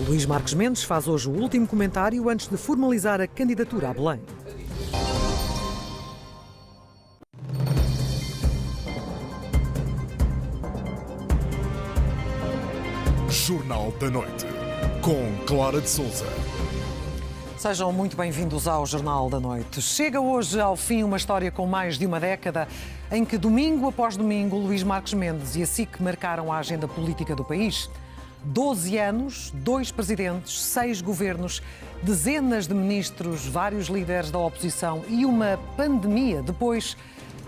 Luís Marques Mendes faz hoje o último comentário antes de formalizar a candidatura a Belém. Jornal da Noite, com Clara de Sousa. Sejam muito bem-vindos ao Jornal da Noite. Chega hoje ao fim uma história com mais de uma década em que, domingo após domingo, Luís Marques Mendes e a SIC marcaram a agenda política do país. 12 anos, 2 presidentes, 6 governos, dezenas de ministros, vários líderes da oposição e uma pandemia. Depois,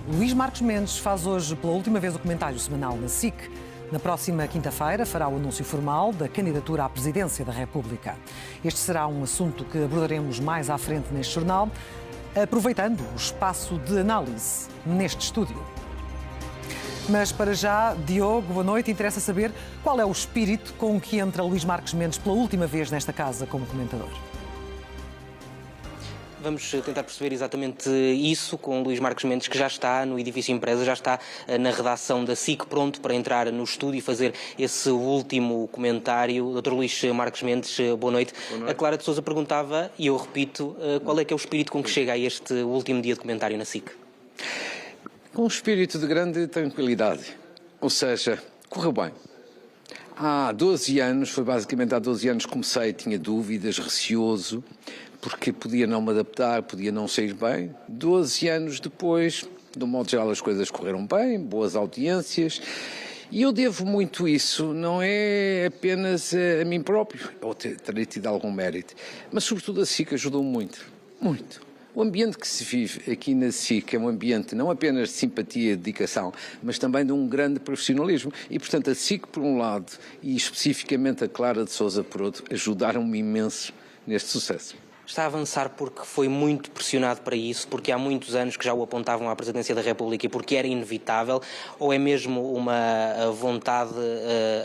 Luís Marques Mendes faz hoje pela última vez o comentário semanal na SIC. Na próxima quinta-feira fará o anúncio formal da candidatura à presidência da República. Este será um assunto que abordaremos mais à frente neste jornal, aproveitando o espaço de análise neste estúdio. Mas para já, Diogo, boa noite. Interessa saber qual é o espírito com que entra Luís Marques Mendes pela última vez nesta casa como comentador. Vamos tentar perceber exatamente isso com Luís Marques Mendes, que já está no edifício Empresa, já está na redação da SIC, pronto para entrar no estúdio e fazer esse último comentário. Dr. Luís Marques Mendes, boa noite. Boa noite. A Clara de Sousa perguntava, e eu repito, qual é que é o espírito com que chega a este último dia de comentário na SIC? Com um espírito de grande tranquilidade, ou seja, correu bem. Há 12 anos, foi basicamente há 12 anos que comecei, tinha dúvidas, receoso, porque podia não me adaptar, podia não sair bem. 12 anos depois, de um modo geral, as coisas correram bem, boas audiências, e eu devo muito isso, não é apenas a mim próprio, eu terei tido algum mérito, mas sobretudo a SIC ajudou muito, muito. O ambiente que se vive aqui na SIC é um ambiente não apenas de simpatia e dedicação, mas também de um grande profissionalismo. E, portanto, a SIC, por um lado, e especificamente a Clara de Sousa, por outro, ajudaram-me imenso neste sucesso. Está a avançar porque foi muito pressionado para isso, porque há muitos anos que já o apontavam à Presidência da República e porque era inevitável, ou é mesmo uma vontade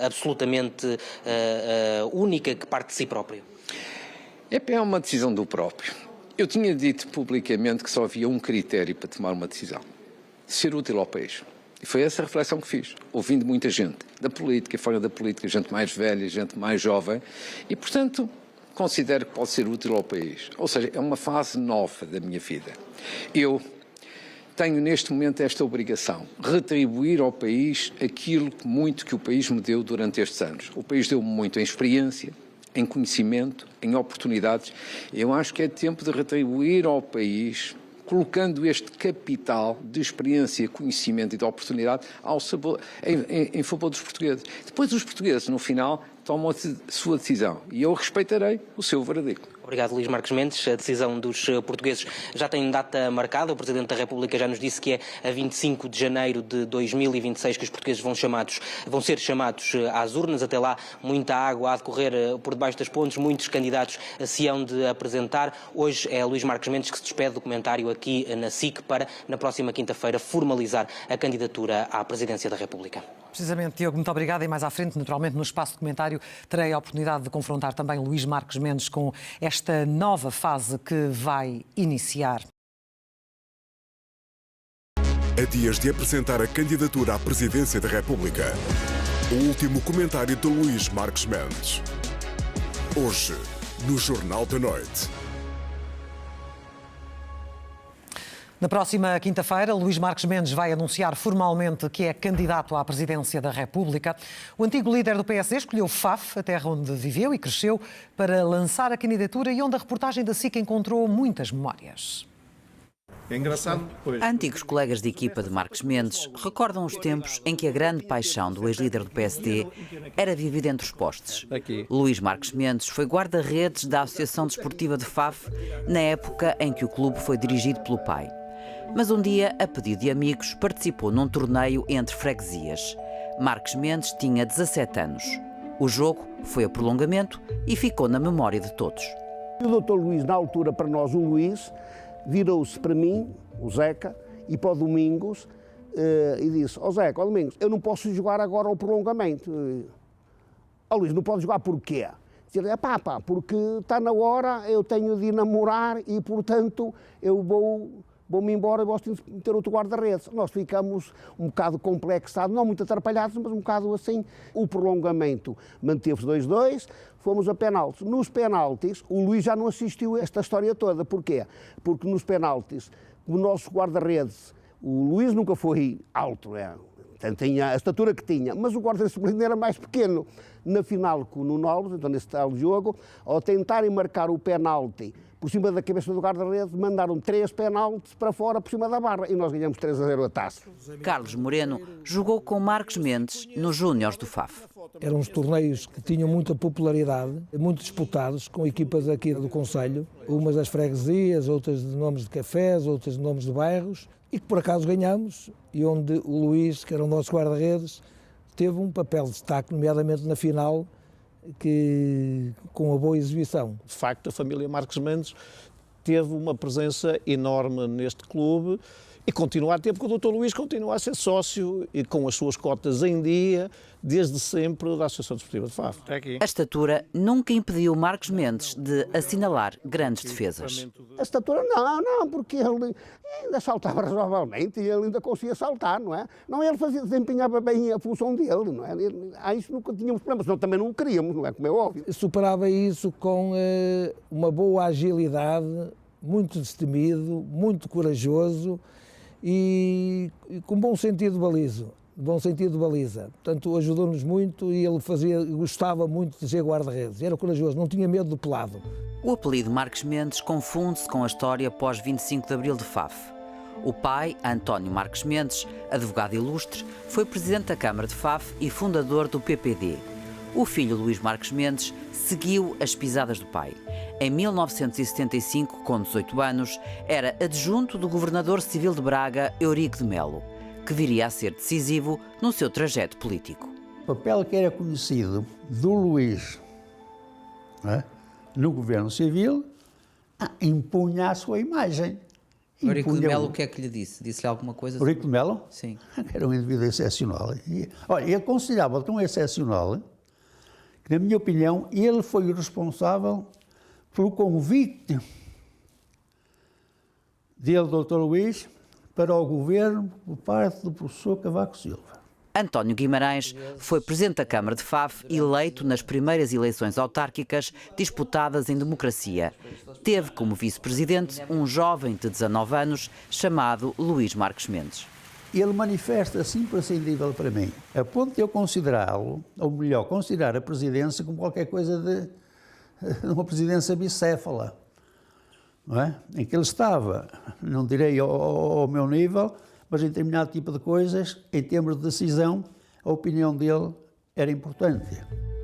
absolutamente única que parte de si próprio? É uma decisão do próprio. Eu tinha dito publicamente que só havia um critério para tomar uma decisão: ser útil ao país. E foi essa a reflexão que fiz, ouvindo muita gente, da política e fora da política, gente mais velha, gente mais jovem, e, portanto, considero que pode ser útil ao país. Ou seja, é uma fase nova da minha vida. Eu tenho neste momento esta obrigação, retribuir ao país aquilo muito que o país me deu durante estes anos. O país deu-me muito em experiência, em conhecimento, em oportunidades. Eu acho que é tempo de retribuir ao país, colocando este capital de experiência, conhecimento e de oportunidade em favor dos portugueses. Depois os portugueses, no final, tomam a sua decisão e eu respeitarei o seu veredicto. Obrigado, Luís Marques Mendes. A decisão dos portugueses já tem data marcada. O Presidente da República já nos disse que é a 25 de janeiro de 2026 que os portugueses vão ser chamados às urnas. Até lá, muita água há de correr por debaixo das pontes, muitos candidatos se hão de apresentar. Hoje é Luís Marques Mendes que se despede do comentário aqui na SIC para, na próxima quinta-feira, formalizar a candidatura à Presidência da República. Precisamente, Diogo, muito obrigada. E mais à frente, naturalmente, no espaço de comentário, terei a oportunidade de confrontar também Luís Marques Mendes com esta nova fase que vai iniciar. A dias de apresentar a candidatura à Presidência da República, o último comentário de Luís Marques Mendes. Hoje, no Jornal da Noite. Na próxima quinta-feira, Luís Marques Mendes vai anunciar formalmente que é candidato à presidência da República. O antigo líder do PSD escolheu Faf, a terra onde viveu e cresceu, para lançar a candidatura e onde a reportagem da SIC encontrou muitas memórias. É engraçado, pois. Antigos colegas de equipa de Marques Mendes recordam os tempos em que a grande paixão do ex-líder do PSD era viver entre os postes. Luís Marques Mendes foi guarda-redes da Associação Desportiva de Faf na época em que o clube foi dirigido pelo pai. Mas um dia, a pedido de amigos, participou num torneio entre freguesias. Marques Mendes tinha 17 anos. O jogo foi a prolongamento e ficou na memória de todos. O Dr. Luís, na altura, para nós, o Luís, virou-se para mim, o Zeca, e para o Domingos, e disse: ó Zeca, ó Domingos, eu não posso jogar agora ao prolongamento. Ó Luís, não pode jogar porquê? Dizia: pá, porque está na hora, eu tenho de namorar e, portanto, eu vou vou-me embora e vós temos de meter outro guarda-redes. Nós ficamos um bocado complexados, não muito atrapalhados, mas um bocado assim. O prolongamento manteve-se 2-2, fomos a penaltis. Nos penaltis, o Luís já não assistiu a esta história toda. Porquê? Porque nos penaltis, o nosso guarda-redes, o Luís nunca foi alto, tinha a estatura que tinha, mas o guarda-redes suplente era mais pequeno. Na final com o Nuno Alves, então nesse tal jogo, ao tentarem marcar o penalti por cima da cabeça do guarda-redes, mandaram 3 penaltis para fora por cima da barra e nós ganhamos 3-0 a taça. Carlos Moreno jogou com Marcos Mendes nos Júniores do FAF. Eram uns torneios que tinham muita popularidade, muito disputados, com equipas aqui do concelho, umas das freguesias, outras de nomes de cafés, outras de nomes de bairros, e que por acaso ganhamos, e onde o Luís, que era o nosso guarda-redes, teve um papel de destaque, nomeadamente na final, com uma boa exibição. De facto, a família Marques Mendes teve uma presença enorme neste clube e continua a ter, porque o Dr. Luís continua a ser sócio e com as suas cotas em dia, desde sempre, da Associação Desportiva de Faf. A estatura nunca impediu Marcos Mendes de assinalar grandes defesas. A estatura não, porque ele ainda saltava razoavelmente e ele ainda conseguia saltar, não é? Não, ele desempenhava bem a função dele, não é? Isso nunca tínhamos problemas, senão também não o queríamos, não é? Como é óbvio. Superava isso com uma boa agilidade, muito destemido, muito corajoso e com bom sentido de baliza. Portanto, ajudou-nos muito e ele gostava muito de ser guarda-redes. Era corajoso, não tinha medo do pelado. O apelido Marques Mendes confunde-se com a história pós-25 de Abril de Faf. O pai, António Marques Mendes, advogado ilustre, foi presidente da Câmara de Faf e fundador do PPD. O filho, Luís Marques Mendes, seguiu as pisadas do pai. Em 1975, com 18 anos, era adjunto do governador civil de Braga, Eurico de Melo, que viria a ser decisivo no seu trajeto político. O papel que era conhecido do Luís no governo civil impunha a sua imagem. Eurico de Melo, o que é que lhe disse? Disse-lhe alguma coisa? Eurico de Melo? Sim. Era um indivíduo excepcional. Olha, ele considerava tão excepcional que, na minha opinião, ele foi o responsável pelo convite dele, Dr. Luís, para o governo por parte do professor Cavaco Silva. António Guimarães foi presidente da Câmara de Faf, eleito nas primeiras eleições autárquicas disputadas em democracia. Teve como vice-presidente um jovem de 19 anos chamado Luís Marques Mendes. Ele manifesta-se imprescindível para mim, a ponto de eu considerá-lo, ou melhor, considerar a presidência como qualquer coisa de uma presidência bicéfala, não é? Em que ele estava, não direi ao meu nível, mas em determinado tipo de coisas, em termos de decisão, a opinião dele era importante.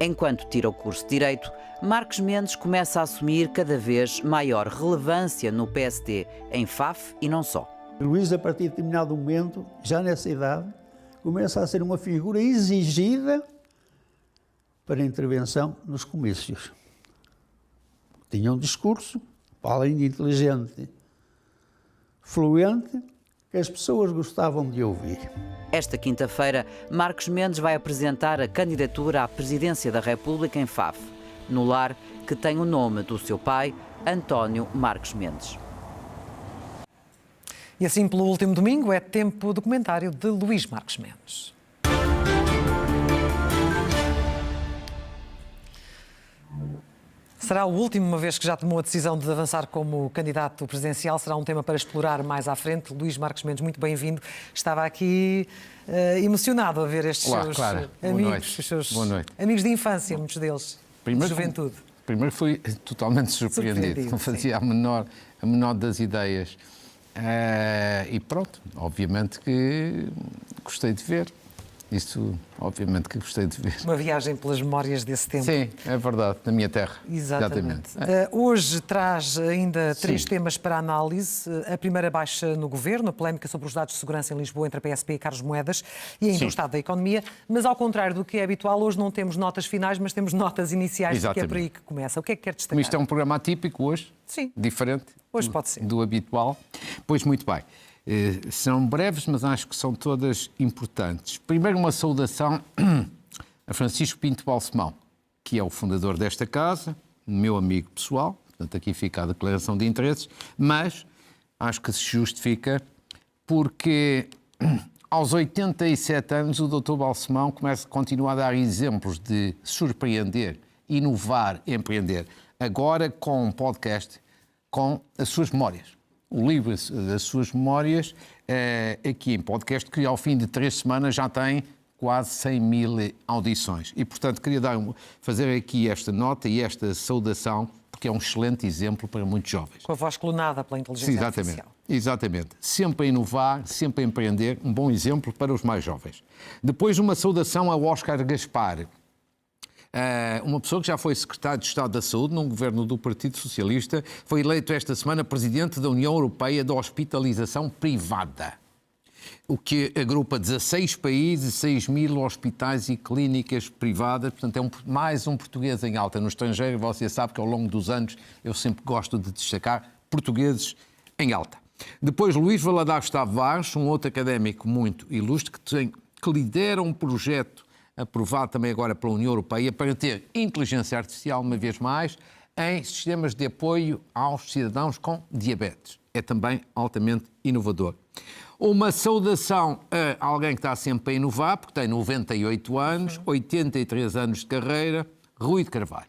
Enquanto tira o curso de Direito, Marques Mendes começa a assumir cada vez maior relevância no PSD, em Faf e não só. Luís, a partir de determinado momento, já nessa idade, começa a ser uma figura exigida para a intervenção nos comícios. Tinha um discurso, além de inteligente, fluente, que as pessoas gostavam de ouvir. Esta quinta-feira, Marques Mendes vai apresentar a candidatura à presidência da República em Faf, no lar que tem o nome do seu pai, António Marques Mendes. E assim, pelo último domingo, é tempo do comentário de Luís Marques Mendes. Será a última, uma vez que já tomou a decisão de avançar como candidato presidencial, será um tema para explorar mais à frente. Luís Marques Mendes, muito bem-vindo. Estava aqui emocionado a ver estes seus amigos, os seus amigos de infância, muitos deles, de juventude. Primeiro fui totalmente surpreendido. Não fazia a menor das ideias. E pronto, obviamente que gostei de ver. Isso, obviamente que gostei de ver. Uma viagem pelas memórias desse tempo. Sim, é verdade, na minha terra. Exatamente. Hoje traz ainda 3 temas para análise. A primeira baixa no governo, a polémica sobre os dados de segurança em Lisboa entre a PSP e Carlos Moedas e ainda o estado da economia. Mas ao contrário do que é habitual, hoje não temos notas finais, mas temos notas iniciais, que é por aí que começa. O que é que quer destacar? Como isto é um programa atípico hoje, diferente hoje pode ser. Do habitual. Pois muito bem. São breves, mas acho que são todas importantes. Primeiro, uma saudação a Francisco Pinto Balsemão, que é o fundador desta casa, meu amigo pessoal, portanto aqui fica a declaração de interesses, mas acho que se justifica, porque aos 87 anos o Dr. Balsemão continua a dar exemplos de surpreender, inovar, empreender. Agora com um podcast, com as suas memórias. O livro das suas memórias, aqui em podcast, que ao fim de 3 semanas já tem quase 100 mil audições. E, portanto, queria fazer aqui esta nota e esta saudação, porque é um excelente exemplo para muitos jovens. Com a voz clonada pela inteligência artificial. Exatamente. Sempre a inovar, sempre a empreender, um bom exemplo para os mais jovens. Depois, uma saudação ao Óscar Gaspar, uma pessoa que já foi secretário de Estado da Saúde num governo do Partido Socialista, foi eleito esta semana presidente da União Europeia da Hospitalização Privada, o que agrupa 16 países, 6 mil hospitais e clínicas privadas. Portanto, é mais um português em alta no estrangeiro. Você sabe que ao longo dos anos eu sempre gosto de destacar portugueses em alta. Depois, Luís Valadares Tavares, um outro académico muito ilustre, que lidera um projeto aprovado também agora pela União Europeia para ter inteligência artificial, uma vez mais, em sistemas de apoio aos cidadãos com diabetes. É também altamente inovador. Uma saudação a alguém que está sempre a inovar, porque tem 98 anos, 83 anos de carreira, Rui de Carvalho,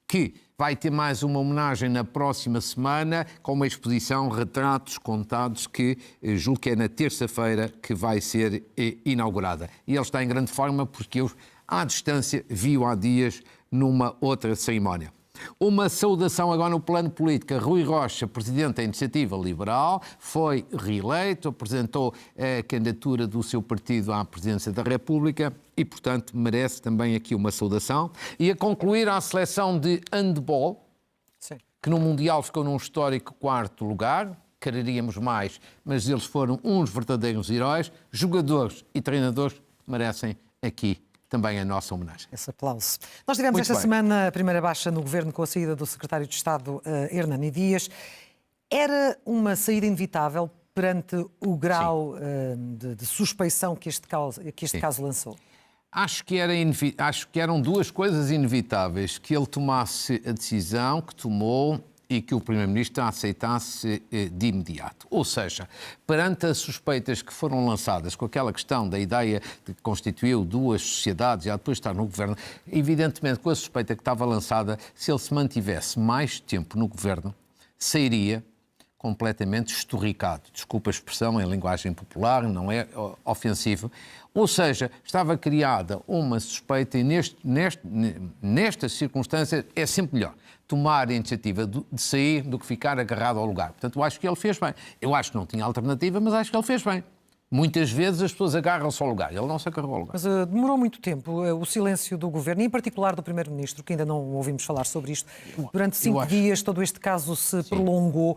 que vai ter mais uma homenagem na próxima semana, com uma exposição Retratos Contados, que julgo que é na terça-feira que vai ser inaugurada. E ele está em grande forma porque eu, à distância, vi-o há dias numa outra cerimónia. Uma saudação agora no plano político. Rui Rocha, presidente da Iniciativa Liberal, foi reeleito, apresentou a candidatura do seu partido à presidência da República e, portanto, merece também aqui uma saudação. E a concluir a seleção de handball, sim, que no Mundial ficou num histórico 4º lugar, quereríamos mais, mas eles foram uns verdadeiros heróis. Jogadores e treinadores merecem aqui também a nossa homenagem. Esse aplauso. Nós tivemos esta semana a primeira baixa no Governo com a saída do Secretário de Estado, Hernani Dias. Era uma saída inevitável perante o grau de suspeição que este caso lançou? Acho que eram duas coisas inevitáveis. Que ele tomasse a decisão que tomou e que o Primeiro-Ministro a aceitasse de imediato. Ou seja, perante as suspeitas que foram lançadas com aquela questão da ideia de que constituiu duas sociedades e depois estar no Governo, evidentemente com a suspeita que estava lançada, se ele se mantivesse mais tempo no Governo, sairia completamente esturricado. Desculpa a expressão em linguagem popular, não é ofensivo. Ou seja, estava criada uma suspeita e nestas circunstâncias é sempre melhor tomar a iniciativa de sair do que ficar agarrado ao lugar. Portanto, eu acho que ele fez bem. Eu acho que não tinha alternativa, mas acho que ele fez bem. Muitas vezes as pessoas agarram-se ao lugar. Ele não se agarrou ao lugar. Mas demorou muito tempo o silêncio do Governo, e em particular do Primeiro-Ministro, que ainda não ouvimos falar sobre isto. Durante 5 dias todo este caso se prolongou.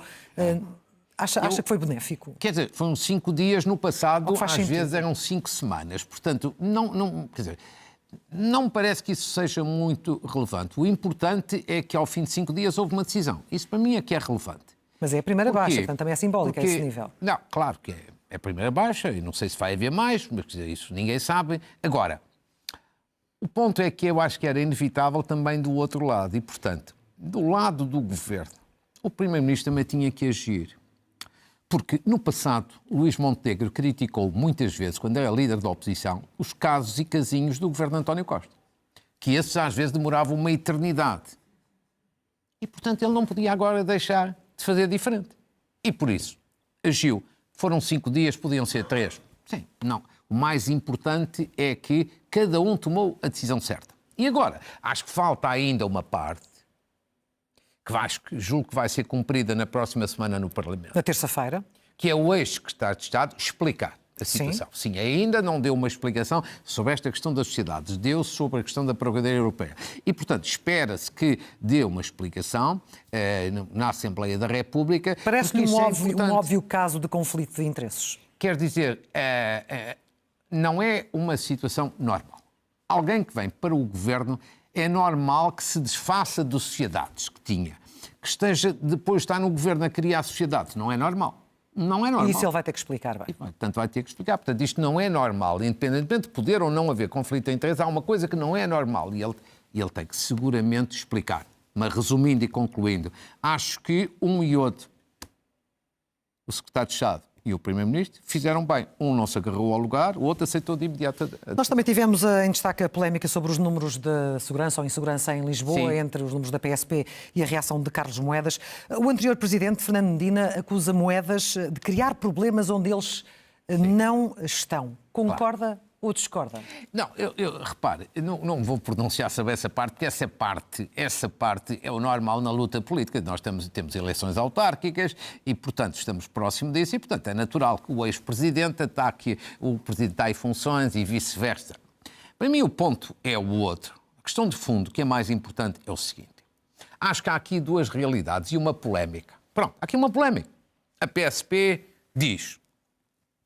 Acha que foi benéfico? Quer dizer, foram 5 dias no passado, às vezes eram 5 semanas. Portanto, não me parece que isso seja muito relevante. O importante é que ao fim de 5 dias houve uma decisão. Isso para mim é que é relevante. Mas é a primeira baixa, portanto também é simbólica a esse nível. Não, claro que é a primeira baixa, e não sei se vai haver mais, mas isso ninguém sabe. Agora, o ponto é que eu acho que era inevitável também do outro lado. E, portanto, do lado do Governo, o Primeiro-Ministro também tinha que agir. Porque, no passado, Luís Montenegro criticou muitas vezes, quando era líder da oposição, os casos e casinhos do governo António Costa. Que esses, às vezes, demoravam uma eternidade. E, portanto, ele não podia agora deixar de fazer diferente. E, por isso, agiu. Foram 5 dias, podiam ser 3. Sim, não. O mais importante é que cada um tomou a decisão certa. E agora, acho que falta ainda uma parte, que julgo que vai ser cumprida na próxima semana no Parlamento. Na terça-feira. Que é o ex-secretário de Estado explicar a situação. Sim, ainda não deu uma explicação sobre esta questão das sociedades, deu sobre a questão da Procuradoria Europeia. E, portanto, espera-se que dê uma explicação na Assembleia da República. Parece-lhe um óbvio caso de conflito de interesses. Quer dizer, não é uma situação normal. Alguém que vem para o Governo é normal que se desfaça de sociedades que tinha. Que esteja, depois de estar no Governo a criar sociedades. Não é normal. Não é normal. E isso ele vai ter que explicar bem. Portanto, vai ter que explicar. Portanto, isto não é normal. Independentemente de poder ou não haver conflito de interesses, há uma coisa que não é normal. E ele tem que seguramente explicar. Mas, resumindo e concluindo, acho que um e outro o secretário de Estado e o Primeiro-Ministro fizeram bem. Um não se agarrou ao lugar, o outro aceitou de imediato. Nós também tivemos em destaque a polémica sobre os números de segurança ou insegurança em Lisboa, sim, entre os números da PSP e a reação de Carlos Moedas. O anterior presidente, Fernando Medina, acusa Moedas de criar problemas onde eles não estão. Concorda? Claro. Ou discorda? Não, repare, não vou pronunciar sobre essa parte, porque essa parte é o normal na luta política. Nós temos eleições autárquicas e, portanto, estamos próximo disso e, portanto, é natural que o ex-presidente ataque o presidente está em funções e vice-versa. Para mim, o ponto é o outro. A questão de fundo, que é mais importante, é o seguinte. Acho que há aqui duas realidades e uma polémica. Pronto, há aqui uma polémica. A PSP diz: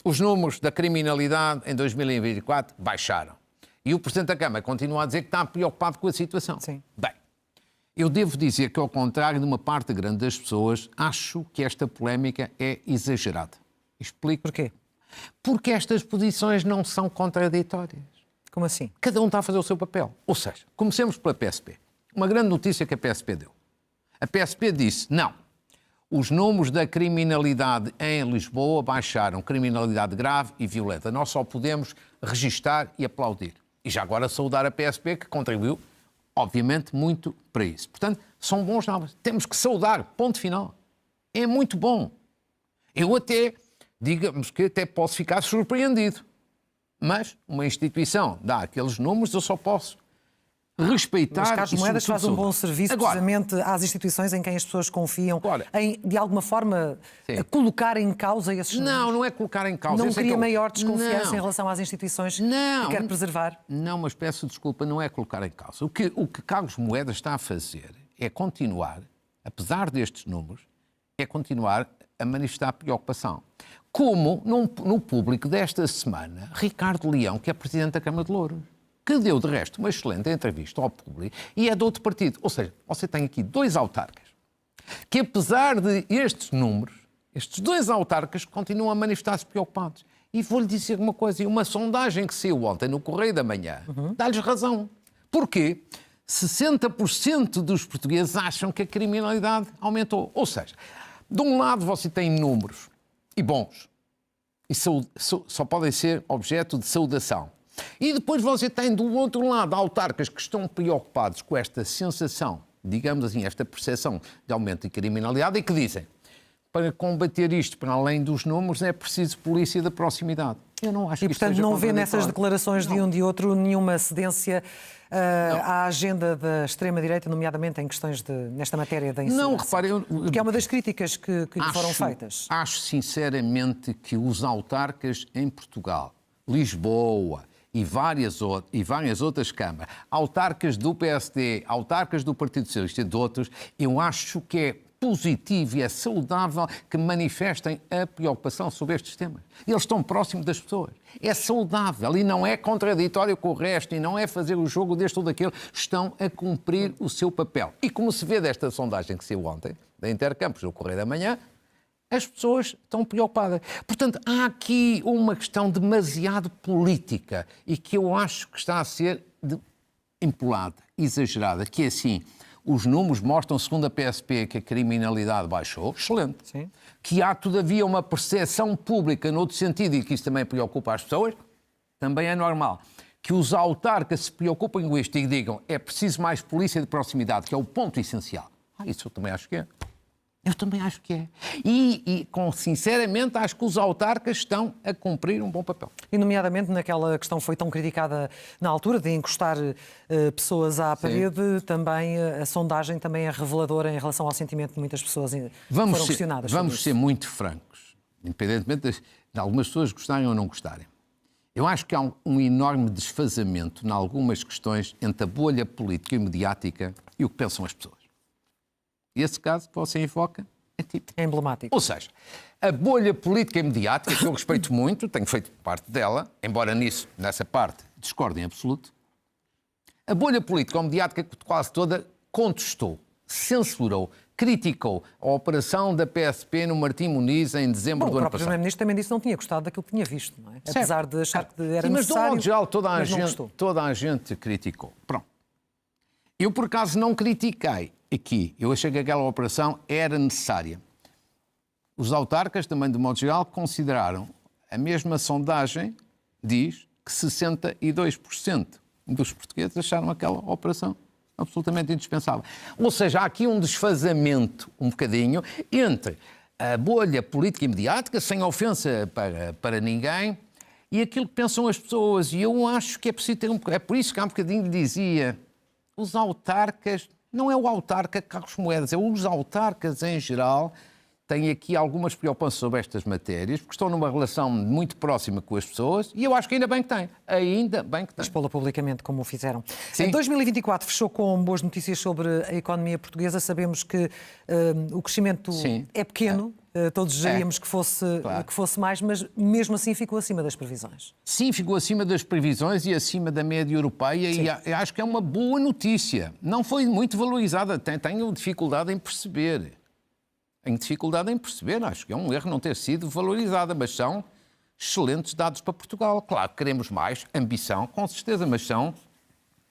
os números da criminalidade em 2024 baixaram. E o Presidente da Câmara continua a dizer que está preocupado com a situação. Sim. Bem, eu devo dizer que, ao contrário de uma parte grande das pessoas, acho que esta polémica é exagerada. Explico. Porquê? Porque estas posições não são contraditórias. Como assim? Cada um está a fazer o seu papel. Ou seja, comecemos pela PSP. Uma grande notícia que a PSP deu. A PSP disse: não, os números da criminalidade em Lisboa baixaram, criminalidade grave e violenta. Nós só podemos registar e aplaudir. E já agora saudar a PSP, que contribuiu, obviamente, muito para isso. Portanto, são bons números. Temos que saudar, ponto final. É muito bom. Eu até, digamos que até posso ficar surpreendido. Mas uma instituição dá aqueles números, eu só posso respeitar. Mas Carlos Moedas faz um bom serviço agora, precisamente às instituições em quem as pessoas confiam, agora, em, de alguma forma, colocar em causa esses números. Não é colocar em causa. Não cria maior desconfiança em relação às instituições que quer preservar? Não, mas peço desculpa, não é colocar em causa. O que Carlos Moedas está a fazer é continuar, apesar destes números, é continuar a manifestar preocupação. Como no público desta semana, Ricardo Leão, que é Presidente da Câmara de Louros, que deu, de resto, uma excelente entrevista ao público e é de outro partido. Ou seja, você tem aqui dois autarcas que, apesar de estes números, estes dois autarcas continuam a manifestar-se preocupados. E vou-lhe dizer uma coisa, e uma sondagem que saiu ontem no Correio da Manhã dá-lhes razão. Porquê? 60% dos portugueses acham que a criminalidade aumentou. Ou seja, de um lado você tem números e bons, e só podem ser objeto de saudação. E depois você tem, do outro lado, autarcas que estão preocupados com esta sensação, digamos assim, esta percepção de aumento de criminalidade e que dizem: para combater isto, para além dos números, é preciso polícia da proximidade. Eu não acho que isto seja contraditório. E, portanto, não vê nessas declarações de um de outro nenhuma cedência à agenda da extrema-direita, nomeadamente em questões nesta matéria da insegurança? Não, repare... Porque é uma das críticas que lhe foram feitas. Acho, sinceramente, que os autarcas em Portugal, Lisboa e várias outras câmaras, autarcas do PSD, autarcas do Partido Socialista e de outros, eu acho que é positivo e é saudável que manifestem a preocupação sobre estes temas. Eles estão próximos das pessoas. É saudável e não é contraditório com o resto e não é fazer o jogo deste ou daquele. Estão a cumprir o seu papel. E como se vê desta sondagem que saiu ontem, da Intercampos, do Correio da Manhã, as pessoas estão preocupadas. Portanto, há aqui uma questão demasiado política e que eu acho que está a ser empolada, exagerada, que é assim: os números mostram, segundo a PSP, que a criminalidade baixou, excelente. Sim. Que há, todavia, uma percepção pública no outro sentido e que isso também preocupa as pessoas, também é normal. Que os autarcas se preocupem com isto e digam: é preciso mais polícia de proximidade, que é o ponto essencial. Isso eu também acho que é. Eu também acho que é. E sinceramente, acho que os autarcas estão a cumprir um bom papel. E, nomeadamente, naquela questão foi tão criticada na altura, de encostar pessoas à parede, também a sondagem também é reveladora em relação ao sentimento de muitas pessoas que foram questionadas. Vamos ser muito francos, independentemente de algumas pessoas gostarem ou não gostarem. Eu acho que há um enorme desfazamento em algumas questões entre a bolha política e mediática e o que pensam as pessoas. E esse caso que você invoca é típico. É emblemático. Ou seja, a bolha política e mediática, que eu respeito muito, tenho feito parte dela, embora nessa parte, discordo em absoluto, a bolha política ou mediática quase toda contestou, censurou, criticou a operação da PSP no Martim Muniz em dezembro do ano passado. O próprio Primeiro-Ministro também disse que não tinha gostado daquilo que tinha visto, não é? Certo. Apesar de achar que era necessário. Mas, de um modo geral, toda a gente criticou. Pronto. Eu, por acaso, não critiquei aqui. Eu achei que aquela operação era necessária. Os autarcas, também de modo geral, consideraram, a mesma sondagem diz que 62% dos portugueses acharam aquela operação absolutamente indispensável. Ou seja, há aqui um desfazamento, um bocadinho, entre a bolha política e mediática, sem ofensa para ninguém, e aquilo que pensam as pessoas. E eu acho que é preciso ter é por isso que há um bocadinho dizia, os autarcas, não é o autarca Carlos Moedas, é os autarcas em geral, têm aqui algumas preocupações sobre estas matérias, porque estão numa relação muito próxima com as pessoas, e eu acho que ainda bem que têm. Ainda bem que têm. Expô-la publicamente, como o fizeram. Sim. Em 2024 fechou com boas notícias sobre a economia portuguesa. Sabemos que o crescimento é pequeno. Todos diríamos que fosse mais, mas mesmo assim ficou acima das previsões. Sim, ficou acima das previsões e acima da média europeia. Sim. E acho que é uma boa notícia. Não foi muito valorizada. Tenho dificuldade em perceber. Acho que é um erro não ter sido valorizada, mas são excelentes dados para Portugal. Claro que queremos mais, ambição, com certeza, mas são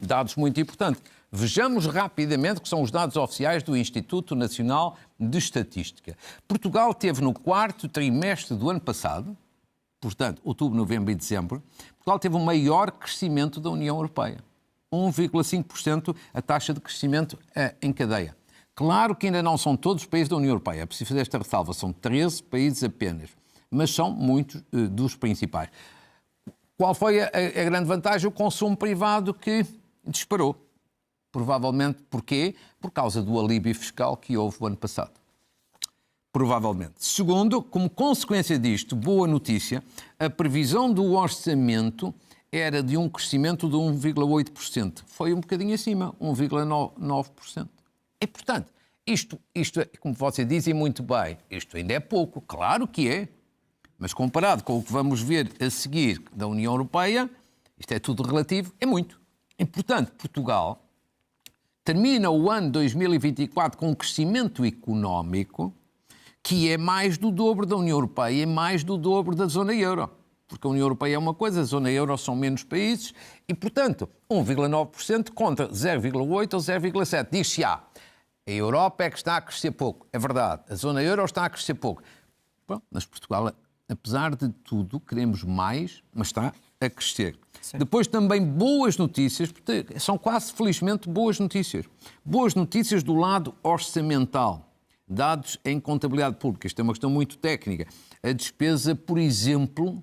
dados muito importantes. Vejamos rapidamente que são os dados oficiais do Instituto Nacional de Estatística. Portugal teve no 4º trimestre do ano passado, portanto, outubro, novembro e dezembro, Portugal teve o maior crescimento da União Europeia. 1,5% a taxa de crescimento em cadeia. Claro que ainda não são todos os países da União Europeia, é preciso fazer esta ressalva, são 13 países apenas, mas são muitos dos principais. Qual foi a grande vantagem? O consumo privado que disparou. Provavelmente, porquê? Por causa do alívio fiscal que houve o ano passado. Provavelmente. Segundo, como consequência disto, boa notícia, a previsão do orçamento era de um crescimento de 1,8%. Foi um bocadinho acima, 1,9%. E, portanto, isto é, como você diz, e muito bem, isto ainda é pouco, claro que é, mas comparado com o que vamos ver a seguir da União Europeia, isto é tudo relativo, é muito. E, portanto, Portugal termina o ano 2024 com um crescimento económico que é mais do dobro da União Europeia e mais do dobro da zona euro. Porque a União Europeia é uma coisa, a zona euro são menos países e, portanto, 1,9% contra 0,8% ou 0,7%. Diz-se, a Europa é que está a crescer pouco. É verdade, a zona euro está a crescer pouco. Bom, mas Portugal, apesar de tudo, queremos mais, mas está a crescer. Sim. Depois também boas notícias, porque são quase felizmente boas notícias. Boas notícias do lado orçamental. Dados em contabilidade pública. Isto é uma questão muito técnica. A despesa, por exemplo,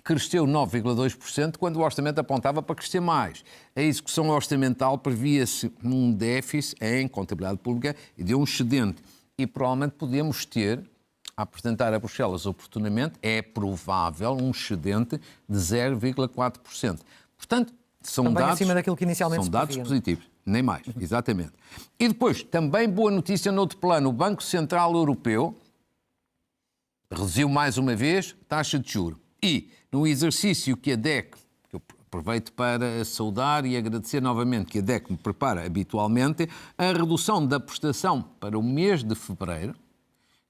cresceu 9,2% quando o orçamento apontava para crescer mais. A execução orçamental previa-se um déficit em contabilidade pública e de um excedente. E provavelmente podemos ter, a apresentar a Bruxelas oportunamente, é provável um excedente de 0,4%. Portanto, são também dados, acima daquilo que inicialmente são dados positivos. Nem mais, exatamente. E depois, também boa notícia noutro plano, o Banco Central Europeu reduziu mais uma vez taxa de juros. E no exercício que a DEC, que eu aproveito para saudar e agradecer novamente, que a DEC me prepara habitualmente, a redução da prestação para o mês de fevereiro,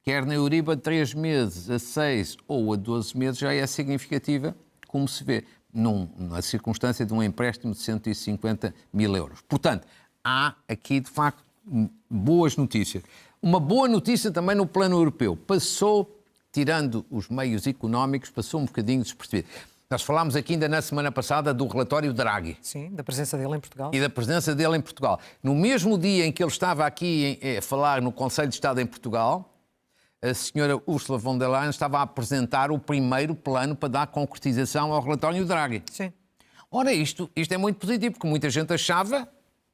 quer na Euriba de 3 meses a 6 ou a 12 meses, já é significativa, como se vê, na circunstância de um empréstimo de 150 mil euros. Portanto, há aqui, de facto, boas notícias. Uma boa notícia também no plano europeu. Passou, tirando os meios económicos, passou um bocadinho despercebido. Nós falámos aqui ainda na semana passada do relatório Draghi. Sim, da presença dele em Portugal. E da presença dele em Portugal. No mesmo dia em que ele estava aqui a falar no Conselho de Estado em Portugal, a senhora Ursula von der Leyen estava a apresentar o primeiro plano para dar concretização ao relatório Draghi. Sim. Ora, isto é muito positivo, porque muita gente achava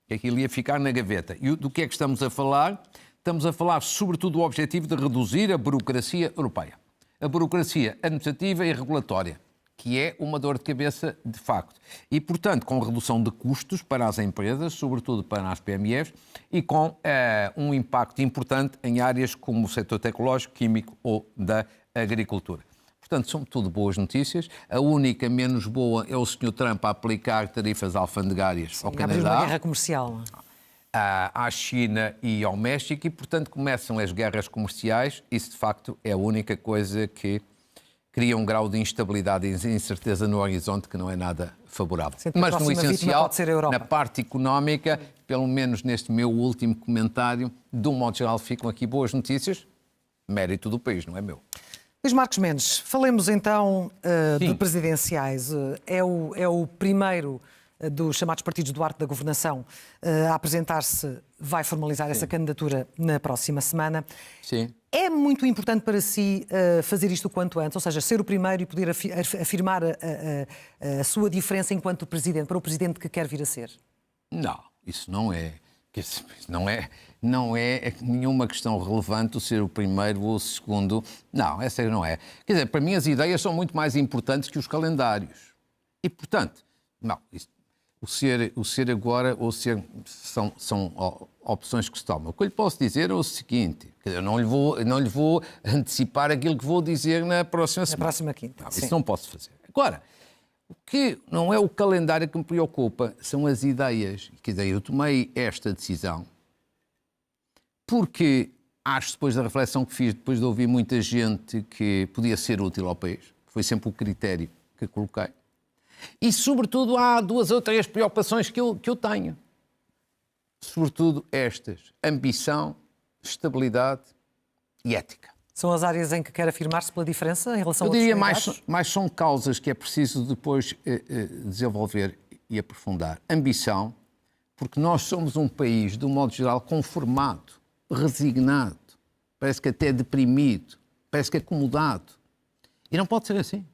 que aquilo ia ficar na gaveta. E do que é que estamos a falar? Estamos a falar, sobretudo, do objetivo de reduzir a burocracia europeia. A burocracia administrativa e regulatória, que é uma dor de cabeça de facto. E, portanto, com redução de custos para as empresas, sobretudo para as PMEs, e com um impacto importante em áreas como o setor tecnológico, químico ou da agricultura. Portanto, são tudo boas notícias. A única menos boa é o Sr. Trump a aplicar tarifas alfandegárias ao Canadá. Uma guerra comercial. À China e ao México e, portanto, começam as guerras comerciais. Isso, de facto, é a única coisa que cria um grau de instabilidade e incerteza no horizonte que não é nada favorável. Mas no essencial, na parte económica, pelo menos neste meu último comentário, de um modo geral ficam aqui boas notícias, mérito do país, não é meu. Luís Marcos Mendes, falemos então de presidenciais. É o primeiro dos chamados partidos do arco da governação a apresentar-se, vai formalizar essa candidatura na próxima semana. Sim. É muito importante para si fazer isto o quanto antes, ou seja, ser o primeiro e poder afirmar a sua diferença enquanto presidente, para o presidente que quer vir a ser? Não, isso não é. Não é nenhuma questão relevante o ser o primeiro ou o segundo. Não, essa não é. Quer dizer, para mim as ideias são muito mais importantes que os calendários. E, portanto, não, o ser agora ou ser são opções que se tomam. O que eu lhe posso dizer é o seguinte, quer dizer, eu não lhe vou antecipar aquilo que vou dizer na próxima semana. Na próxima quinta. Não, isso não posso fazer. Agora, o que não é o calendário que me preocupa, são as ideias. Quer dizer, eu tomei esta decisão porque acho, depois da reflexão que fiz, depois de ouvir muita gente, que podia ser útil ao país. Foi sempre o critério que coloquei. E, sobretudo, há 2 ou 3 preocupações que eu tenho. Sobretudo estas: ambição, estabilidade e ética. São as áreas em que quer afirmar-se pela diferença em relação a outros candidatos? Eu diria mais são causas que é preciso depois desenvolver e aprofundar. Ambição, porque nós somos um país, de um modo geral, conformado, resignado, parece que até deprimido, parece que acomodado. E não pode ser assim.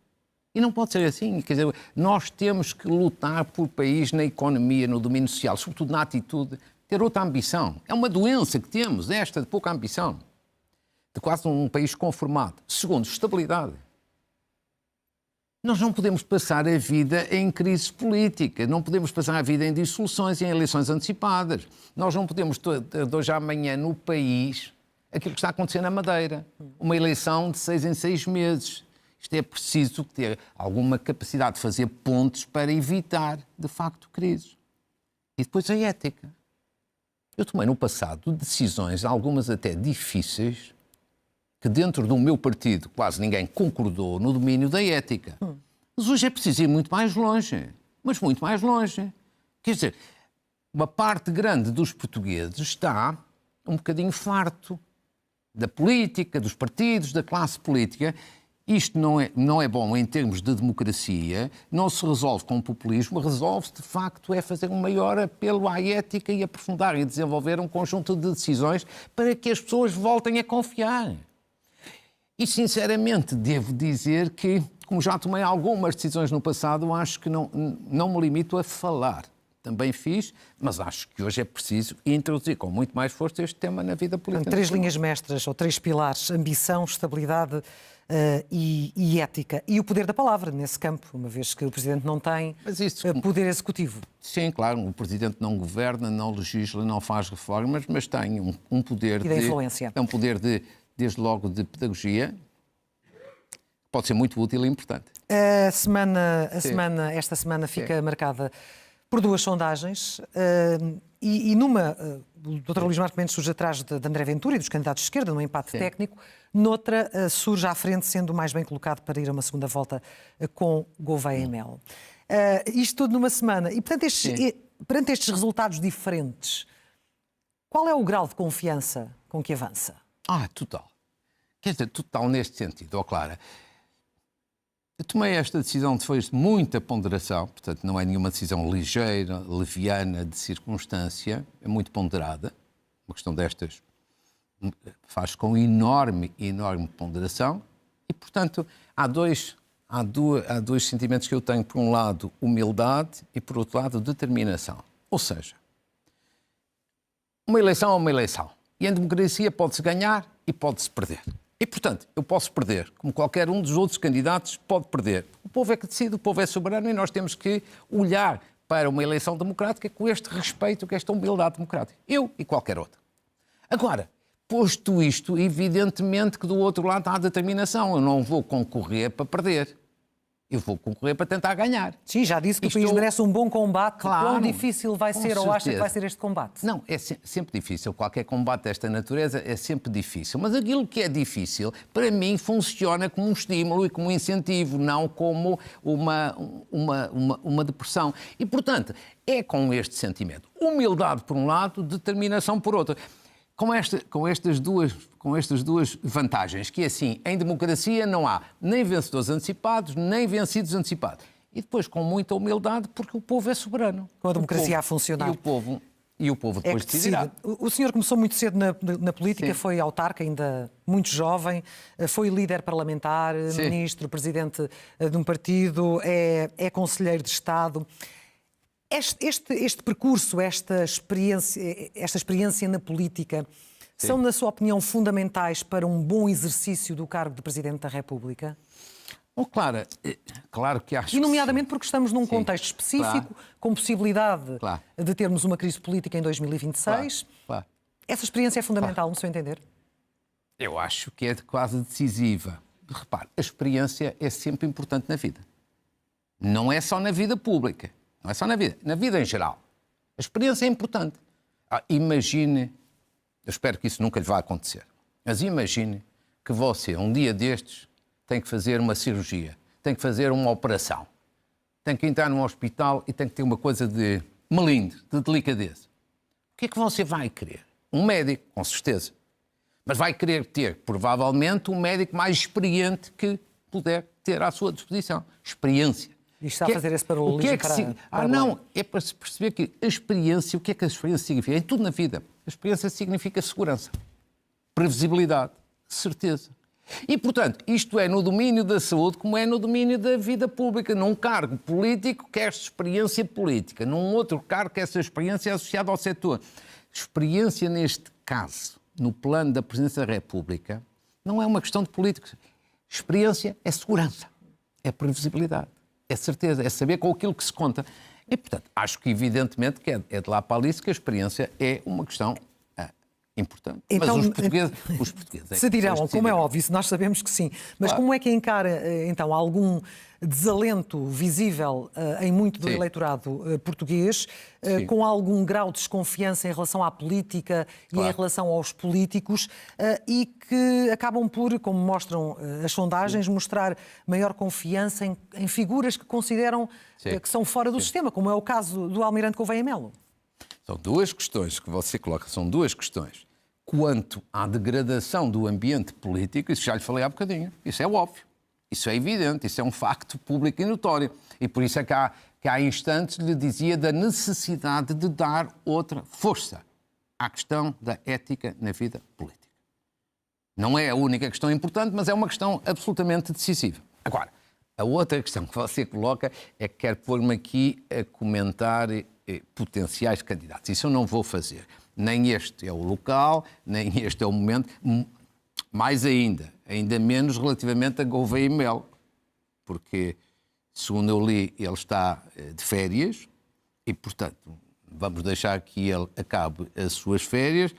E não pode ser assim. Quer dizer, nós temos que lutar por país na economia, no domínio social, sobretudo na atitude, ter outra ambição. É uma doença que temos, esta de pouca ambição. De quase um país conformado. Segundo, estabilidade. Nós não podemos passar a vida em crises políticas, não podemos passar a vida em dissoluções e em eleições antecipadas. Nós não podemos, de hoje à amanhã, no país, aquilo que está acontecendo na Madeira. Uma eleição de 6 em 6 meses. Isto é preciso ter alguma capacidade de fazer pontes para evitar, de facto, crises. E depois a ética. Eu tomei no passado decisões, algumas até difíceis, que dentro do meu partido quase ninguém concordou no domínio da ética. Mas hoje é preciso ir muito mais longe. Mas muito mais longe. Quer dizer, uma parte grande dos portugueses está um bocadinho farto da política, dos partidos, da classe política. Isto não é bom em termos de democracia, não se resolve com populismo, resolve-se, de facto, é fazer um maior apelo à ética e aprofundar e desenvolver um conjunto de decisões para que as pessoas voltem a confiar. E, sinceramente, devo dizer que, como já tomei algumas decisões no passado, acho que não me limito a falar. Também fiz, mas acho que hoje é preciso introduzir com muito mais força este tema na vida política. 3 linhas mestras, ou 3 pilares: ambição, estabilidade e ética. E o poder da palavra nesse campo, uma vez que o Presidente não tem poder executivo. Sim, claro, o Presidente não governa, não legisla, não faz reformas, mas tem um poder de influência. É um poder desde logo de pedagogia, pode ser muito útil e importante. Esta semana fica marcada por 2 sondagens e numa, o Dr. Luís Marcos Mendes surge atrás de André Ventura e dos candidatos de esquerda, num empate técnico. Noutra, surge à frente, sendo mais bem colocado para ir a uma segunda volta com Gouveia e Melo. Isto tudo numa semana. E, portanto, perante estes resultados diferentes, qual é o grau de confiança com que avança? Total. Quer dizer, total neste sentido, Clara. Eu tomei esta decisão depois de muita ponderação, portanto não é nenhuma decisão ligeira, leviana, de circunstância, é muito ponderada. Uma questão destas faz com enorme ponderação e, portanto, há dois sentimentos que eu tenho. Por um lado, humildade e, por outro lado, determinação. Ou seja, uma eleição é uma eleição. E em democracia pode-se ganhar e pode-se perder. E, portanto, eu posso perder, como qualquer um dos outros candidatos pode perder. O povo é que decide, o povo é soberano e nós temos que olhar para uma eleição democrática com este respeito, com esta humildade democrática. Eu e qualquer outro. Agora, posto isto, evidentemente que do outro lado há a determinação. Eu não vou concorrer para perder. Eu vou concorrer para tentar ganhar. Sim, já disse que o país merece um bom combate. Claro, quão difícil vai ser ou acha que vai ser este combate? Não, é sempre difícil. Qualquer combate desta natureza é sempre difícil. Mas aquilo que é difícil, para mim, funciona como um estímulo e como um incentivo, não como uma depressão. E, portanto, é com este sentimento. Humildade por um lado, determinação por outro. com estas duas vantagens, que é assim, em democracia não há nem vencedores antecipados, nem vencidos antecipados. E depois com muita humildade, porque o povo é soberano. Com a democracia a funcionar. E o povo depois decidirá. O senhor começou muito cedo na política, sim, foi autarca, ainda muito jovem, foi líder parlamentar, sim, ministro, presidente de um partido, é conselheiro de Estado. Este percurso, esta experiência na política, sim, são, na sua opinião, fundamentais para um bom exercício do cargo de Presidente da República? Claro que acho. E nomeadamente porque estamos num, sim, contexto específico, claro, com possibilidade, claro, de termos uma crise política em 2026. Claro. Essa experiência é fundamental, claro, no seu entender? Eu acho que é quase decisiva. Repare, a experiência é sempre importante na vida. Não é só na vida pública, não é só na vida em geral. A experiência é importante. Imagine, eu espero que isso nunca lhe vá acontecer, mas imagine que você, um dia destes, tem que fazer uma cirurgia, tem que fazer uma operação, tem que entrar num hospital e tem que ter uma coisa de melindre, de delicadeza. O que é que você vai querer? Um médico, com certeza. Mas vai querer ter, provavelmente, um médico mais experiente que puder ter à sua disposição. Experiência. E está a fazer esse paralelismo para não, é para se perceber que a experiência, o que é que a experiência significa? Em tudo na vida. A experiência significa segurança, previsibilidade, certeza. E, portanto, isto é no domínio da saúde como é no domínio da vida pública. Num cargo político quer-se experiência política, num outro cargo quer-se a experiência associada ao setor. Experiência, neste caso, no plano da Presidência da República, não é uma questão de políticos. Experiência é segurança, é previsibilidade, é certeza, é saber com aquilo que se conta. E, portanto, acho que, evidentemente, que é de lá para ali que a experiência é uma questão importante. Então, mas os portugueses se dirão, como é óbvio, nós sabemos que sim. Mas claro, como é que encara, então, algum desalento visível em muito do, sim, eleitorado português, com algum grau de desconfiança em relação à política, claro, e em relação aos políticos, e que acabam por, como mostram as sondagens, sim, mostrar maior confiança em figuras que consideram, sim, que são fora do, sim, sistema, como é o caso do Almirante Gouveia Melo? São duas questões que você coloca, são duas questões. Quanto à degradação do ambiente político, isso já lhe falei há bocadinho, isso é óbvio, isso é evidente, isso é um facto público e notório. E por isso é que há instantes lhe dizia da necessidade de dar outra força à questão da ética na vida política. Não é a única questão importante, mas é uma questão absolutamente decisiva. Agora, a outra questão que você coloca é que quer pôr-me aqui a comentar potenciais candidatos. Isso eu não vou fazer. Nem este é o local, nem este é o momento. Mais ainda menos relativamente a Gouveia Melo, porque, segundo eu li, ele está de férias e, portanto, vamos deixar que ele acabe as suas férias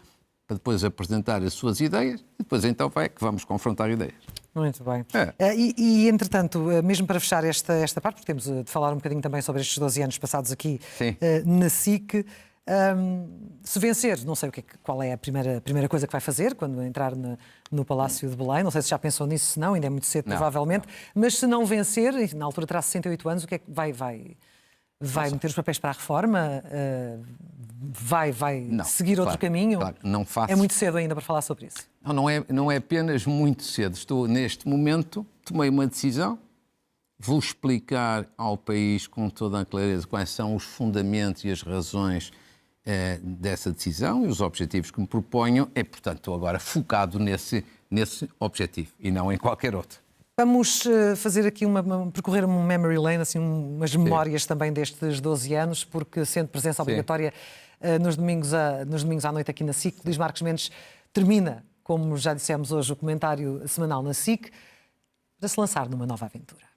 para depois apresentar as suas ideias e depois então que vamos confrontar ideias. Muito bem. Entretanto, mesmo para fechar esta parte, porque temos de falar um bocadinho também sobre estes 12 anos passados aqui, sim, na SIC, se vencer, não sei qual é a primeira coisa que vai fazer quando entrar no Palácio de Belém, não sei se já pensou nisso, se não, ainda é muito cedo, provavelmente, mas se não vencer, na altura terá 68 anos, o que é que vai meter os papéis para a reforma? Vai não, seguir outro caminho? Claro, não faço. É muito cedo ainda para falar sobre isso? Não é apenas muito cedo. Estou, neste momento, tomei uma decisão, vou explicar ao país com toda a clareza quais são os fundamentos e as razões dessa decisão e os objetivos que me proponham. Portanto, estou agora focado nesse objetivo e não em qualquer outro. Vamos fazer aqui percorrer um memory lane, assim, umas memórias, sim, também destes 12 anos, porque sendo presença obrigatória nos domingos à noite aqui na SIC, Luís Marques Mendes termina, como já dissemos hoje, o comentário semanal na SIC, para se lançar numa nova aventura.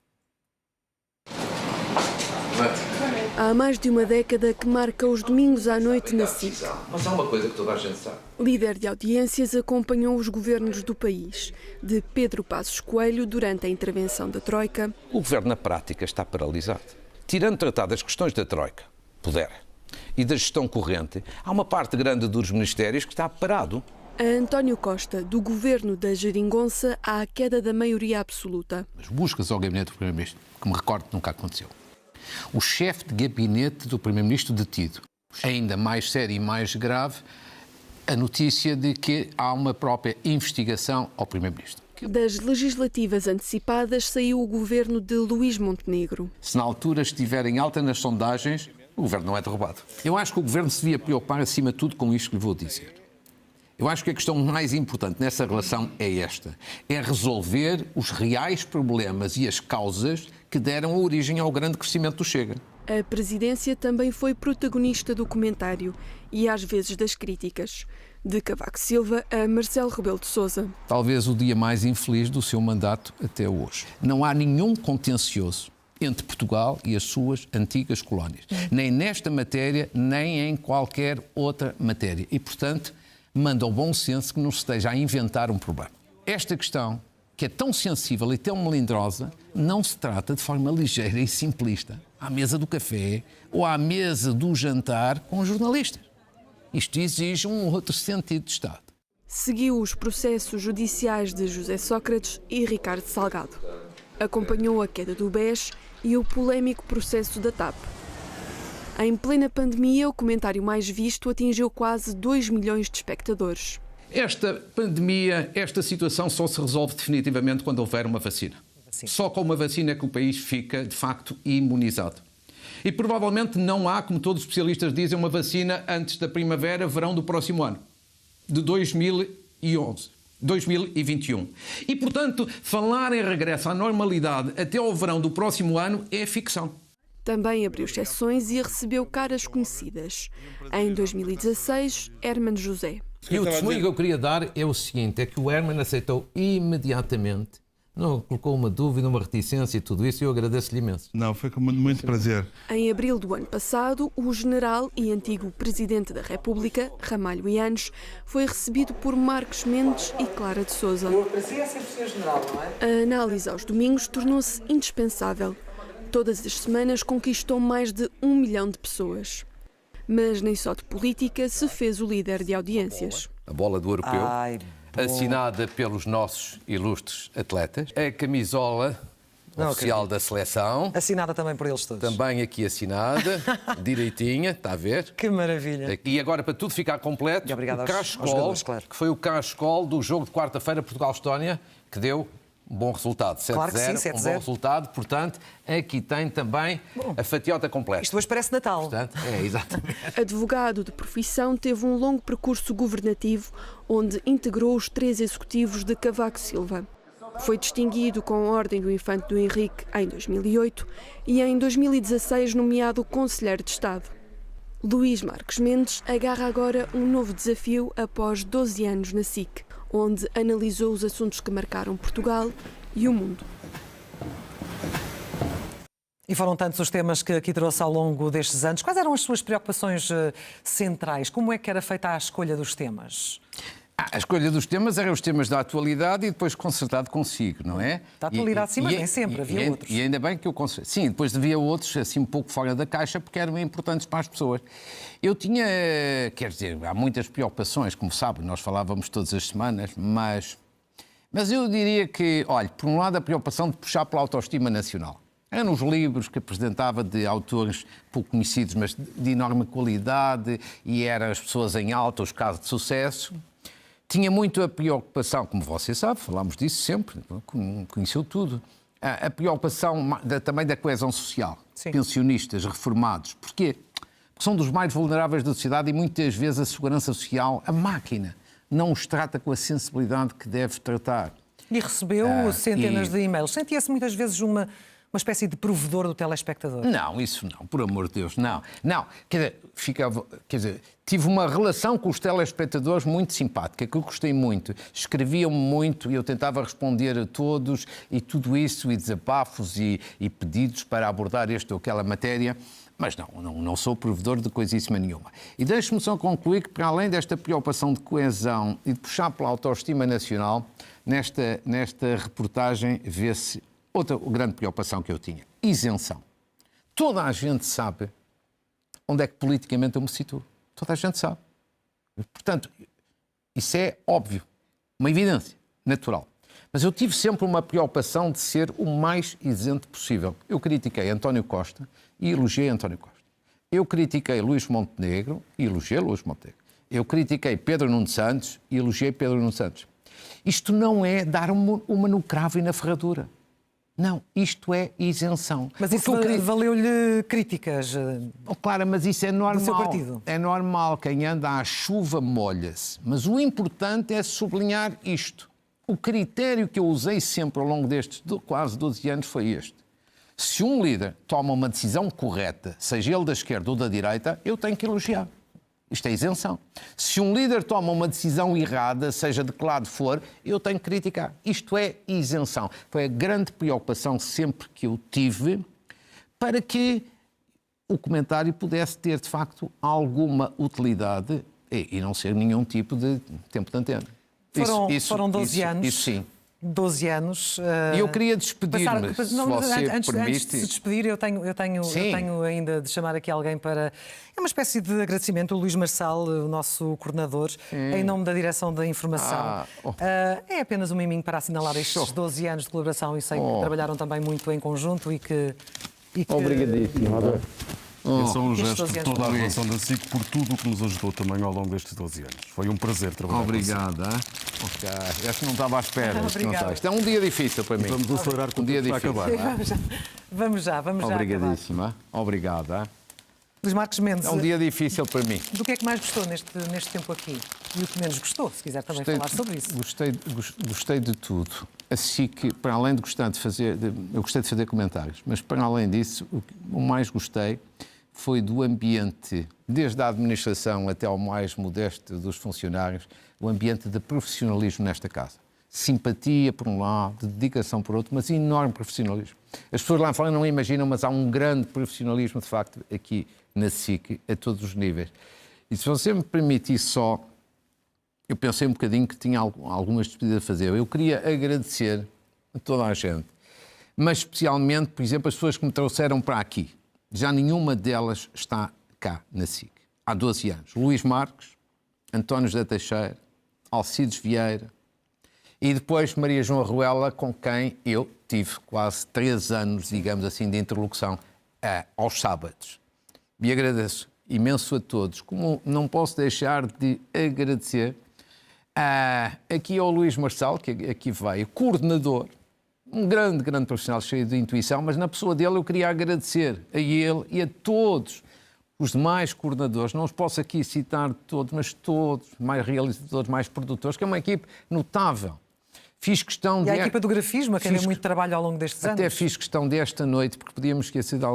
Há mais de uma década que marca os domingos à noite na SIC. Mas há uma coisa que toda a gente sabe. Líder de audiências acompanhou os governos do país, de Pedro Passos Coelho durante a intervenção da Troika. O governo na prática está paralisado. Tirando tratar das questões da Troika, poder, e da gestão corrente, há uma parte grande dos ministérios que está parado. A António Costa, do governo da Geringonça, há a queda da maioria absoluta. As buscas ao gabinete do Primeiro-Ministro, que me recordo, nunca aconteceu. O chefe de gabinete do Primeiro-Ministro detido. Ainda mais sério e mais grave, a notícia de que há uma própria investigação ao Primeiro-Ministro. Das legislativas antecipadas saiu o governo de Luís Montenegro. Se na altura estiver em alta nas sondagens, o governo não é derrubado. Eu acho que o governo se devia preocupar, acima de tudo, com isto que lhe vou dizer. Eu acho que a questão mais importante nessa relação é esta. É resolver os reais problemas e as causas que deram origem ao grande crescimento do Chega. A presidência também foi protagonista do comentário e às vezes das críticas. De Cavaco Silva a Marcelo Rebelo de Sousa. Talvez o dia mais infeliz do seu mandato até hoje. Não há nenhum contencioso entre Portugal e as suas antigas colónias. Nem nesta matéria, nem em qualquer outra matéria. E, portanto, manda ao bom senso que não se esteja a inventar um problema. Esta questão, que é tão sensível e tão melindrosa, não se trata de forma ligeira e simplista, à mesa do café ou à mesa do jantar com jornalistas. Isto exige um outro sentido de Estado. Seguiu os processos judiciais de José Sócrates e Ricardo Salgado. Acompanhou a queda do BES e o polémico processo da TAP. Em plena pandemia, o comentário mais visto atingiu quase 2 milhões de espectadores. Esta pandemia, esta situação só se resolve definitivamente quando houver uma vacina. Só com uma vacina é que o país fica, de facto, imunizado. E provavelmente não há, como todos os especialistas dizem, uma vacina antes da primavera, verão do próximo ano, de 2021. E, portanto, falar em regresso à normalidade até ao verão do próximo ano é ficção. Também abriu exceções e recebeu caras conhecidas. Em 2016, Hermano José. E o testemunho que eu queria dar é o seguinte, é que o Hermano aceitou imediatamente. Não colocou uma dúvida, uma reticência e tudo isso, e eu agradeço-lhe imenso. Não, foi com muito prazer. Em abril do ano passado, o general e antigo Presidente da República, Ramalho Eanes, foi recebido por Marcos Mendes e Clara de Sousa. Democracia é sempre ser general, não é? A análise aos domingos tornou-se indispensável. Todas as semanas conquistou mais de 1 milhão de pessoas. Mas nem só de política se fez o líder de audiências. A bola do europeu. Assinada pelos nossos ilustres atletas. A camisola oficial da seleção. Assinada também por eles todos. Também aqui assinada, direitinha, está a ver? Que maravilha. E agora, para tudo ficar completo, o cascol, claro. Que foi o cascol do jogo de quarta-feira Portugal-Estónia, que deu um bom resultado. 7-0, claro que sim, 7-0. Um bom resultado. Portanto, aqui tem também a fatiota completa. Isto hoje parece Natal. Portanto, exatamente. Advogado de profissão, teve um longo percurso governativo onde integrou os 3 executivos de Cavaco Silva. Foi distinguido com a Ordem do Infante do Henrique em 2008 e em 2016 nomeado Conselheiro de Estado. Luís Marques Mendes agarra agora um novo desafio após 12 anos na SIC, onde analisou os assuntos que marcaram Portugal e o mundo. E foram tantos os temas que aqui trouxe ao longo destes anos. Quais eram as suas preocupações centrais? Como é que era feita a escolha dos temas? A escolha dos temas eram os temas da atualidade e depois concertado consigo, não é? Da atualidade, sim, mas nem sempre, havia outros. E ainda bem que eu concertei. Sim, depois havia outros, assim, um pouco fora da caixa, porque eram importantes para as pessoas. Eu tinha, quer dizer, há muitas preocupações, como sabe, nós falávamos todas as semanas, mas eu diria que, olha, por um lado a preocupação de puxar pela autoestima nacional. Eram os livros que apresentava de autores pouco conhecidos, mas de enorme qualidade, e eram as pessoas em alta, os casos de sucesso. Tinha muito a preocupação, como você sabe, falámos disso sempre, conheceu tudo, a preocupação também da coesão social. Sim. Pensionistas, reformados. Porquê? Porque são dos mais vulneráveis da sociedade e muitas vezes a segurança social, a máquina, não os trata com a sensibilidade que deve tratar. E recebeu centenas de e-mails. Sentia-se muitas vezes uma espécie de provedor do telespectador? Não, isso não, por amor de Deus, não. Não, quer dizer, tive uma relação com os telespectadores muito simpática, que eu gostei muito. Escreviam-me muito e eu tentava responder a todos e tudo isso, e desabafos e pedidos para abordar esta ou aquela matéria. Mas não sou provedor de coisíssima nenhuma. E deixe-me só concluir que, para além desta preocupação de coesão e de puxar pela autoestima nacional, nesta reportagem vê-se outra grande preocupação que eu tinha. Isenção. Toda a gente sabe onde é que politicamente eu me situo. Toda a gente sabe. Portanto, isso é óbvio. Uma evidência natural. Mas eu tive sempre uma preocupação de ser o mais isento possível. Eu critiquei António Costa e elogiei António Costa. Eu critiquei Luís Montenegro e elogiei Luís Montenegro. Eu critiquei Pedro Nuno Santos e elogiei Pedro Nuno Santos. Isto não é dar uma no cravo e na ferradura. Não, isto é isenção. Mas isso valeu-lhe críticas? Oh, claro, mas isso é normal. Do seu partido? É normal, quem anda à chuva molha-se. Mas o importante é sublinhar isto. O critério que eu usei sempre ao longo destes quase 12 anos foi este. Se um líder toma uma decisão correta, seja ele da esquerda ou da direita, eu tenho que elogiar. Isto é isenção. Se um líder toma uma decisão errada, seja de que lado for, eu tenho que criticar. Isto é isenção. Foi a grande preocupação sempre que eu tive para que o comentário pudesse ter, de facto, alguma utilidade e não ser nenhum tipo de tempo de antena. Foram 12 anos. Isso sim. 12 anos. E eu queria despedir-me, se você antes permite. de se despedir, eu tenho ainda de chamar aqui alguém para... É uma espécie de agradecimento. O Luís Marçal, o nosso coordenador, em nome da Direção da Informação. É apenas um miminho para assinalar estes 12 anos de colaboração e sei que trabalharam também muito em conjunto e que... Obrigadíssimo. É só um gesto de toda a relação da SIC por tudo o que nos ajudou também ao longo destes 12 anos. Foi um prazer trabalhar com você. Obrigado. Ok. Acho que não estava à espera. Isto é um dia difícil para mim. Vamos acelerar com um dia difícil. Acabar. Vamos já acabar. Obrigadíssima. Obrigado. Luís Marques Mendes. É um dia difícil para mim. Do que é que mais gostou neste tempo aqui? E o que menos gostou, se quiser também falar sobre isso. Gostei de tudo. A SIC, para além de gostar de fazer... Eu gostei de fazer comentários, mas para além disso, o mais gostei foi do ambiente, desde a administração até ao mais modesto dos funcionários, o ambiente de profissionalismo nesta casa. Simpatia por um lado, dedicação por outro, mas enorme profissionalismo. As pessoas lá fora não imaginam, mas há um grande profissionalismo, de facto, aqui na SIC, a todos os níveis. E se você me permitir só, eu pensei um bocadinho que tinha algumas despedidas a fazer. Eu queria agradecer a toda a gente, mas especialmente, por exemplo, as pessoas que me trouxeram para aqui. Já nenhuma delas está cá na SIC. Há 12 anos. Luís Marques, António José Teixeira, Alcides Vieira e depois Maria João Arruela, com quem eu tive quase 3 anos, digamos assim, de interlocução aos sábados. E agradeço imenso a todos. Como não posso deixar de agradecer aqui ao Luís Marçal, que aqui veio, coordenador, um grande profissional cheio de intuição, mas na pessoa dele eu queria agradecer a ele e a todos os demais coordenadores, não os posso aqui citar todos, mas todos, mais realizadores, mais produtores, que é uma equipe notável. Fiz questão e a equipa do grafismo, a quem deu muito trabalho ao longo destes anos. Até fiz questão desta noite, porque podíamos esquecer de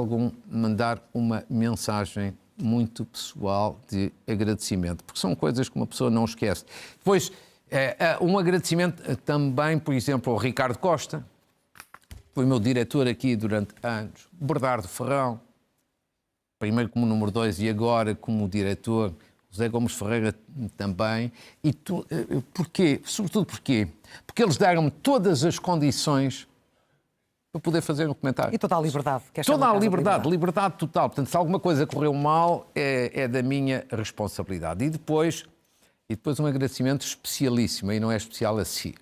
mandar uma mensagem muito pessoal de agradecimento, porque são coisas que uma pessoa não esquece. Depois, um agradecimento também, por exemplo, ao Ricardo Costa, foi meu diretor aqui durante anos, Bernardo Ferrão, primeiro como número 2 e agora como diretor, José Gomes Ferreira também. E porquê? Sobretudo porquê? Porque eles deram-me todas as condições para poder fazer um comentário. E total liberdade. Toda a liberdade total. Portanto, se alguma coisa correu mal, é da minha responsabilidade. E depois um agradecimento especialíssimo, e não é especial a si.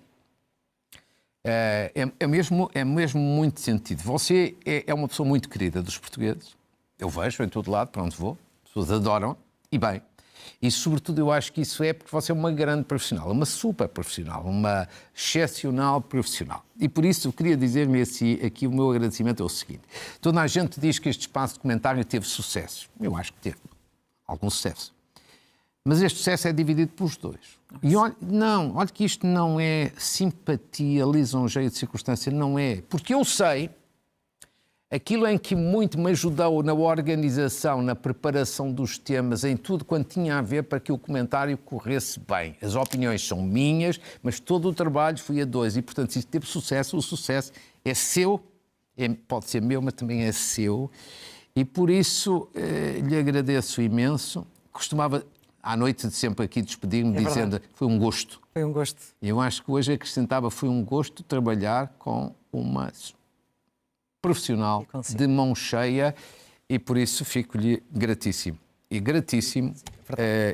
É mesmo muito sentido. Você é uma pessoa muito querida dos portugueses. Eu vejo em todo lado, para onde vou. As pessoas adoram, e bem. E, sobretudo, eu acho que isso é porque você é uma grande profissional, uma super profissional, uma excepcional profissional. E por isso eu queria dizer-me assim, aqui o meu agradecimento é o seguinte. Toda a gente diz que este espaço de comentário teve sucesso. Eu acho que teve algum sucesso. Mas este sucesso é dividido pelos dois. E olha que isto não é simpatia, lisonjeio de circunstância, não é. Porque eu sei aquilo em que muito me ajudou na organização, na preparação dos temas, em tudo quanto tinha a ver para que o comentário corresse bem. As opiniões são minhas, mas todo o trabalho foi a dois. E, portanto, se teve sucesso, o sucesso é seu, pode ser meu, mas também é seu. E por isso lhe agradeço imenso. Costumava, à noite, sempre aqui despedir-me dizendo foi um gosto. Foi um gosto. E eu acho que hoje acrescentava foi um gosto trabalhar com uma profissional de mão cheia e por isso fico-lhe gratíssimo. E gratíssimo,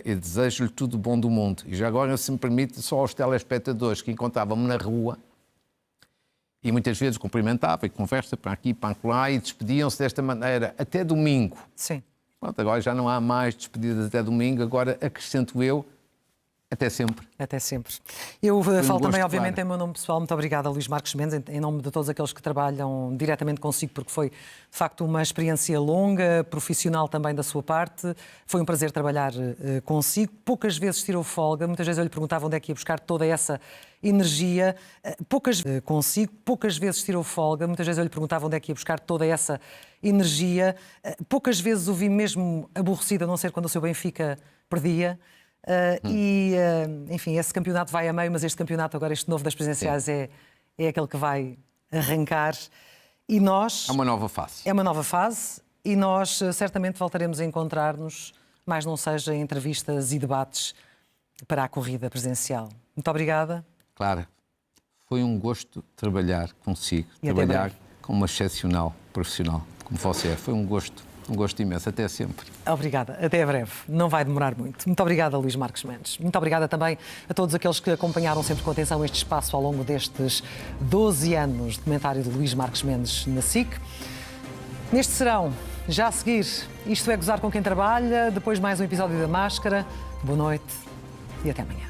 e desejo-lhe tudo bom do mundo. E já agora, se me permite, só aos telespectadores que encontravam-me na rua e muitas vezes cumprimentavam e conversa para aqui, para lá e despediam-se desta maneira até domingo. Sim. Pronto, agora já não há mais despedidas até domingo, agora acrescento eu, até sempre. Até sempre. Eu falo também, obviamente, em meu nome pessoal. Muito obrigada, Luís Marques Mendes, em nome de todos aqueles que trabalham diretamente consigo, porque foi, de facto, uma experiência longa, profissional também da sua parte. Foi um prazer trabalhar consigo. Poucas vezes tirou folga. Muitas vezes eu lhe perguntava onde é que ia buscar toda essa energia. Poucas vezes tirou folga. Muitas vezes eu lhe perguntava onde é que ia buscar toda essa energia. Poucas vezes o vi mesmo aborrecido, a não ser quando o seu Benfica perdia. Enfim, esse campeonato vai a meio, mas este campeonato, agora este novo das presidenciais, é aquele que vai arrancar. E nós... É uma nova fase. É uma nova fase e nós certamente voltaremos a encontrar-nos, mais não seja em entrevistas e debates para a corrida presidencial. Muito obrigada. Clara, foi um gosto trabalhar consigo, trabalhar com uma excepcional profissional como você é. Foi um gosto imenso. Até sempre. Obrigada. Até breve. Não vai demorar muito. Muito obrigada, Luís Marques Mendes. Muito obrigada também a todos aqueles que acompanharam sempre com atenção este espaço ao longo destes 12 anos de comentário de Luís Marques Mendes na SIC. Neste serão, já a seguir, Isto é Gozar com Quem Trabalha, depois mais um episódio da Máscara. Boa noite e até amanhã.